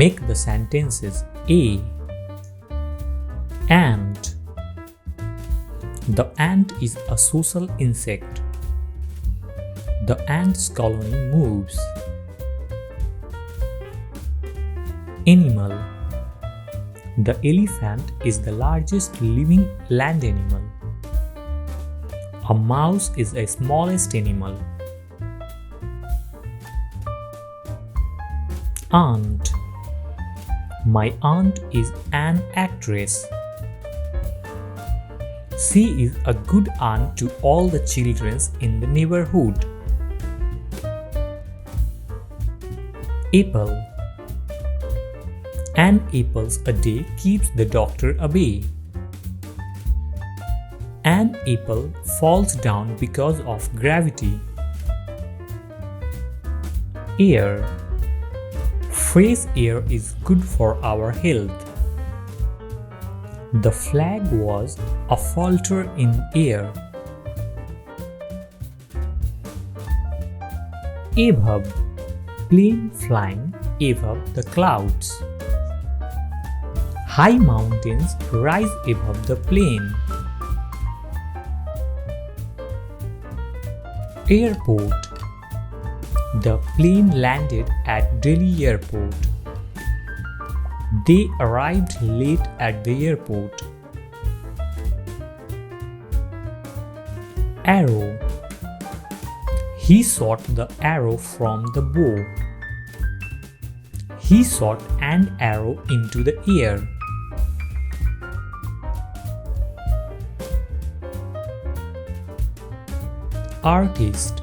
Make the sentences A. Ant. The ant is a social insect. The ant's colony moves. Animal. The elephant is the largest living land animal. A mouse is the smallest animal. Aunt. My aunt is an actress. She is a good aunt to all the children in the neighborhood. Apple. An apple a day keeps the doctor away. An apple falls down because of gravity. Air. Fresh air is good for our health. The flag was a falter in air. Above. Plane flying above the clouds. High mountains rise above the plain. Airport. The plane landed at Delhi airport. They arrived late at the airport. Arrow. He shot the arrow from the bow. He shot an arrow into the air. Artist.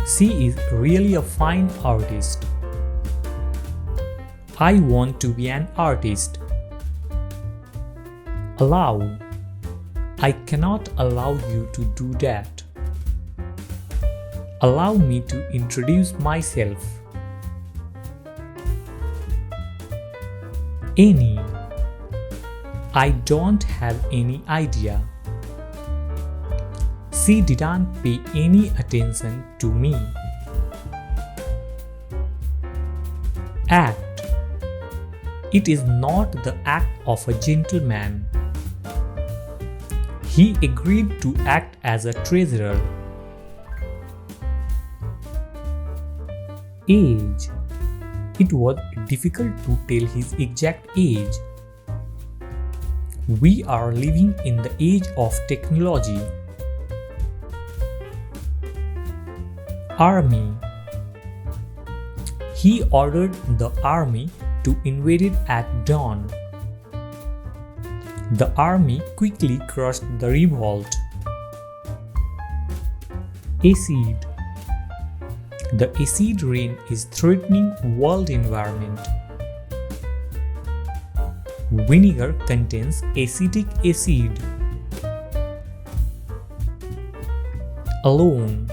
She is really a fine artist. I want to be an artist. Allow. I cannot allow you to do that. Allow me to introduce myself. Any. I don't have any idea. She didn't pay any attention to me. Act. It is not the act of a gentleman. He agreed to act as a treasurer. Age. It was difficult to tell his exact age. We are living in the age of technology. Army. He ordered the army to invade it at dawn. The army quickly crushed the revolt. Acid. The acid rain is threatening world environment. Vinegar contains acetic acid. Alone.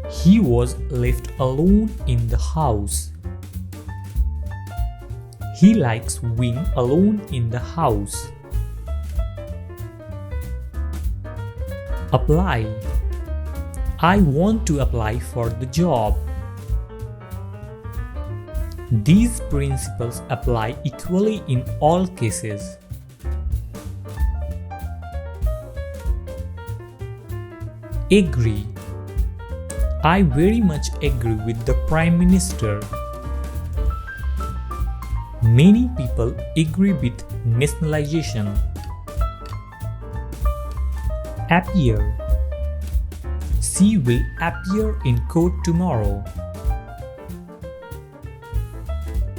He was left alone in the house. He likes being alone in the house. Apply. I want to apply for the job. These principles apply equally in all cases. Agree. I very much agree with the Prime Minister. Many people agree with nationalization. Appear. She will appear in court tomorrow.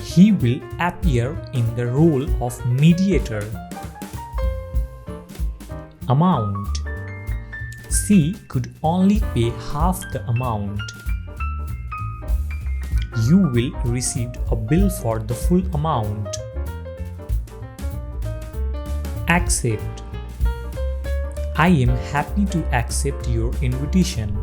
He will appear in the role of mediator. Amount. She could only pay half the amount. You will receive a bill for the full amount. Accept. I am happy to accept your invitation.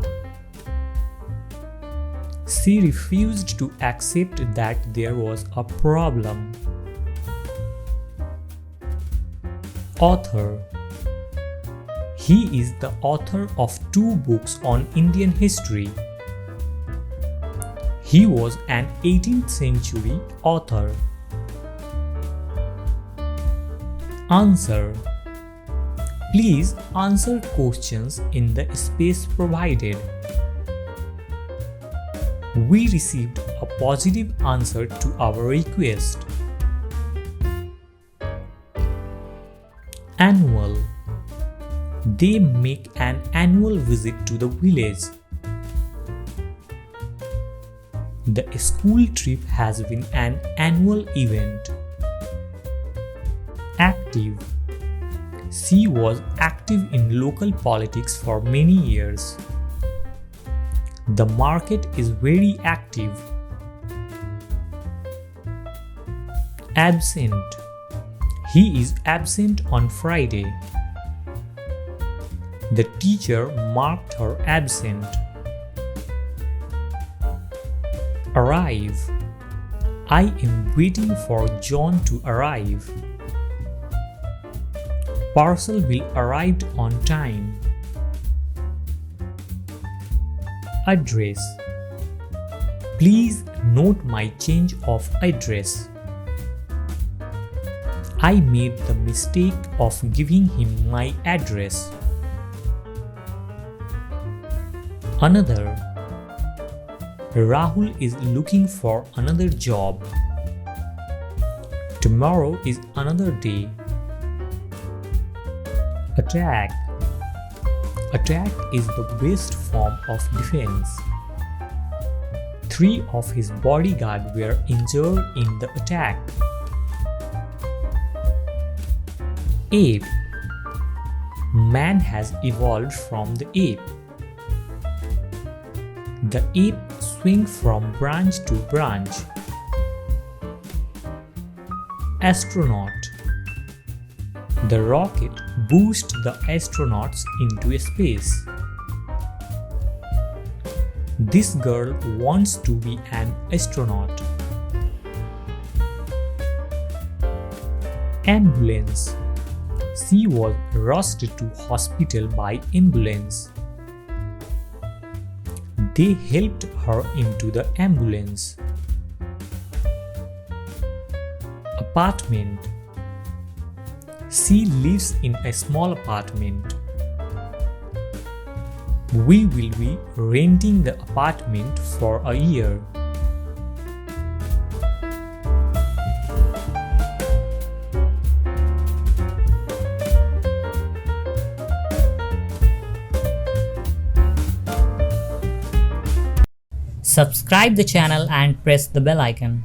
She refused to accept that there was a problem. Author. He is the author of 2 books on Indian history. He was an 18th century author. Answer. Please answer questions in the space provided. We received a positive answer to our request. Annual. They make an annual visit to the village. The school trip has been an annual event. Active. She was active in local politics for many years. The market is very active. Absent. He is absent on Friday. The teacher marked her absent. Arrive. I am waiting for John to arrive. Parcel will arrive on time. Address. Please note my change of address. I made the mistake of giving him my address. Another. Rahul is looking for another job. Tomorrow is another day. Attack. Attack is the best form of defense. 3 of his bodyguards were injured in the attack. Ape. Man has evolved from the ape. The ape swings from branch to branch. Astronaut. The rocket boosts the astronauts into space. This girl wants to be an astronaut. Ambulance. She was rushed to hospital by ambulance. They helped her into the ambulance. Apartment. She lives in a small apartment. We will be renting the apartment for a year. Subscribe the channel and press the bell icon.